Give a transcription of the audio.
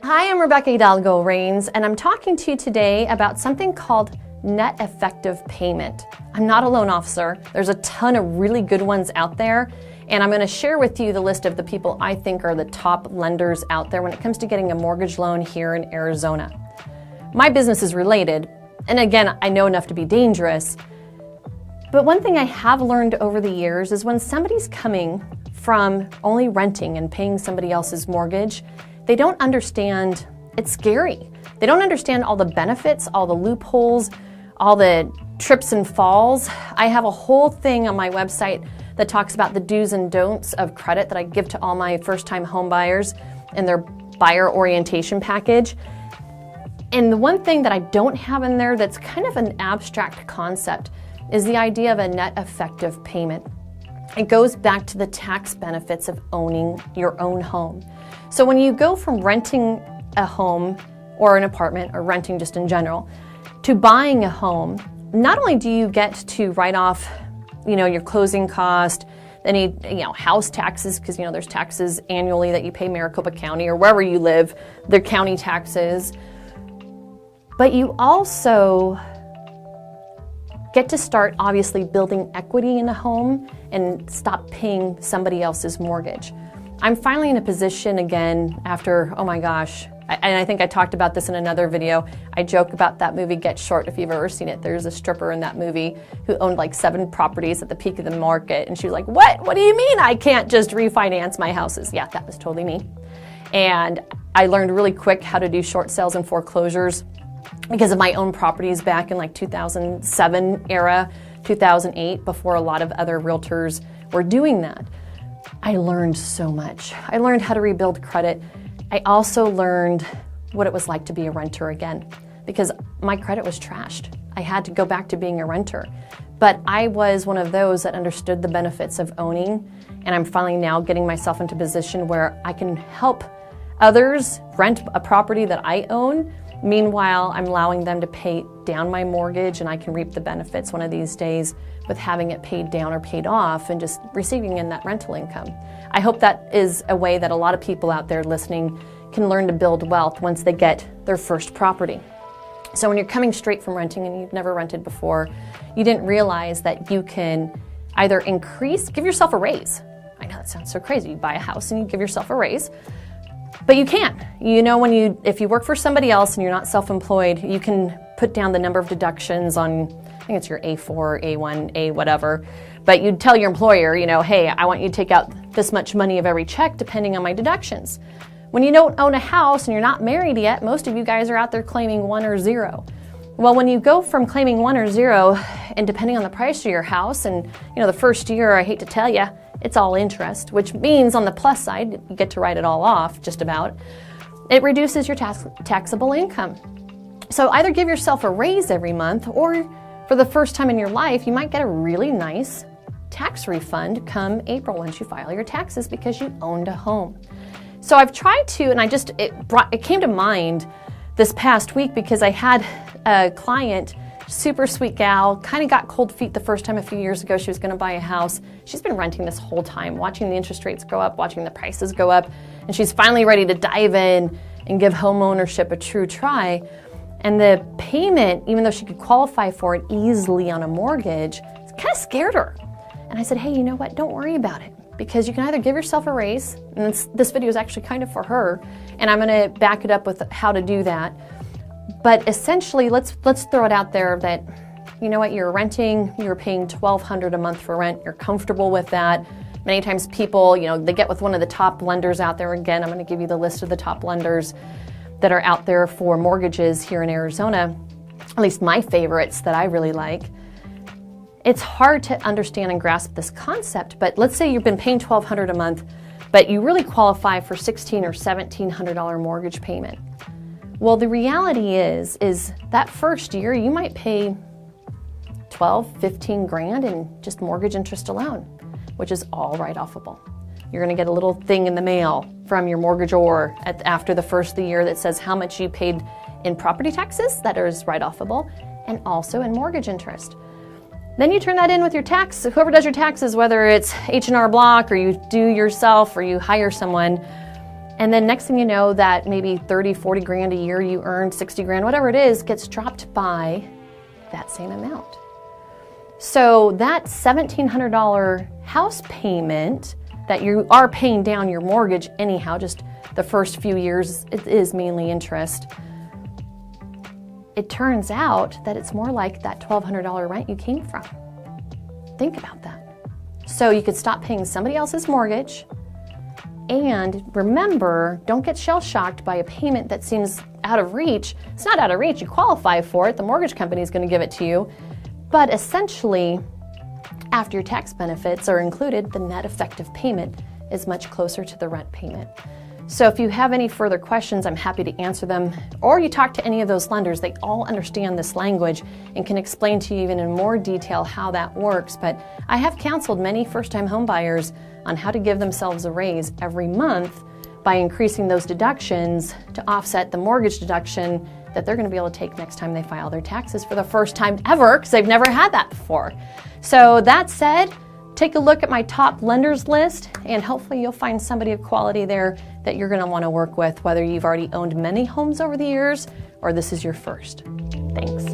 Hi, I'm Rebecca Hidalgo Rains, and I'm talking to you today about something called net effective payment. I'm not a loan officer. There's a ton of really good ones out there, and I'm going to share with you the list of the people I think are the top lenders out there when it comes to getting a mortgage loan here in Arizona. My business is related, and again, I know enough to be dangerous, but one thing I have learned over the years is when somebody's coming from only renting and paying somebody else's mortgage, they don't understand, it's scary. They don't understand all the benefits, all the loopholes, all the trips and falls. I have a whole thing on my website that talks about the do's and don'ts of credit that I give to all my first-time home buyers in their buyer orientation package. And the one thing that I don't have in there that's kind of an abstract concept is the idea of a net effective payment. It goes back to the tax benefits of owning your own home. So when you go from renting a home or an apartment or renting just in general to buying a home, not only do you get to write off, your closing cost, any, house taxes, because, there's taxes annually that you pay Maricopa County or wherever you live, their county taxes, but you also get to start obviously building equity in a home and stop paying somebody else's mortgage. I'm finally in a position again after, oh my gosh, and I think I talked about this in another video. I joke about that movie Get Short if you've ever seen it. There's a stripper in that movie who owned like 7 properties at the peak of the market, and she was like, what do you mean I can't just refinance my houses? Yeah, that was totally me. And I learned really quick how to do short sales and foreclosures because of my own properties back in like 2007 era, 2008, before a lot of other realtors were doing that. I learned so much. I learned how to rebuild credit. I also learned what it was like to be a renter again because my credit was trashed. I had to go back to being a renter. But I was one of those that understood the benefits of owning, and I'm finally now getting myself into a position where I can help others rent a property that I own. Meanwhile, I'm allowing them to pay down my mortgage, and I can reap the benefits one of these days with having it paid down or paid off and just receiving in that rental income. I hope that is a way that a lot of people out there listening can learn to build wealth once they get their first property. So when you're coming straight from renting and you've never rented before, you didn't realize that you can either give yourself a raise. I know that sounds so crazy. You buy a house and you give yourself a raise. But you can. If you work for somebody else and you're not self-employed, you can put down the number of deductions on, I think it's your A4, A1, A whatever. But you'd tell your employer, hey, I want you to take out this much money of every check depending on my deductions. When you don't own a house and you're not married yet, most of you guys are out there claiming 1 or 0. Well, when you go from claiming 1 or 0, and depending on the price of your house, and the first year, I hate to tell you, it's all interest, which means on the plus side, you get to write it all off, just about. It reduces your taxable income. So either give yourself a raise every month, or for the first time in your life, you might get a really nice tax refund come April once you file your taxes because you owned a home. So I've tried to, and it came to mind this past week because I had a client, super sweet gal, kind of got cold feet the first time a few years ago. She was going to buy a house. She's been renting this whole time, watching the interest rates go up, watching the prices go up, and she's finally ready to dive in and give home ownership a true try. And the payment, even though she could qualify for it easily on a mortgage, kind of scared her. And I said, hey, you know what? Don't worry about it, because you can either give yourself a raise, and this video is actually kind of for her, and I'm going to back it up with how to do that. But essentially, let's throw it out there that, you're renting, you're paying $1,200 a month for rent, you're comfortable with that. Many times people, they get with one of the top lenders out there. Again, I'm going to give you the list of the top lenders that are out there for mortgages here in Arizona, at least my favorites that I really like. It's hard to understand and grasp this concept, but let's say you've been paying $1,200 a month, but you really qualify for $1,600 or $1,700 mortgage payment. Well, the reality is that first year you might pay 12, 15 grand in just mortgage interest alone, which is all write-offable. You're going to get a little thing in the mail from your mortgagor after the first of the year that says how much you paid in property taxes, that is write-offable, and also in mortgage interest. Then you turn that in with your tax, whoever does your taxes, whether it's H&R Block or you do yourself or you hire someone, And then next thing you know, that maybe 30, 40 grand a year you earn, 60 grand, whatever it is, gets dropped by that same amount. So that $1,700 house payment that you are paying down your mortgage anyhow, just the first few years, it is mainly interest. It turns out that it's more like that $1,200 rent you came from. Think about that. So you could stop paying somebody else's mortgage, and remember, don't get shell-shocked by a payment that seems out of reach. It's not out of reach. You qualify for it. The mortgage company is going to give it to you. But essentially, after your tax benefits are included, the net effective payment is much closer to the rent payment. So if you have any further questions, I'm happy to answer them. Or you talk to any of those lenders. They all understand this language and can explain to you even in more detail how that works. But I have counseled many first-time home buyers on how to give themselves a raise every month by increasing those deductions to offset the mortgage deduction that they're going to be able to take next time they file their taxes for the first time ever, because they've never had that before. So that said, take a look at my top lenders list, and hopefully you'll find somebody of quality there that you're going to want to work with, whether you've already owned many homes over the years or this is your first. Thanks.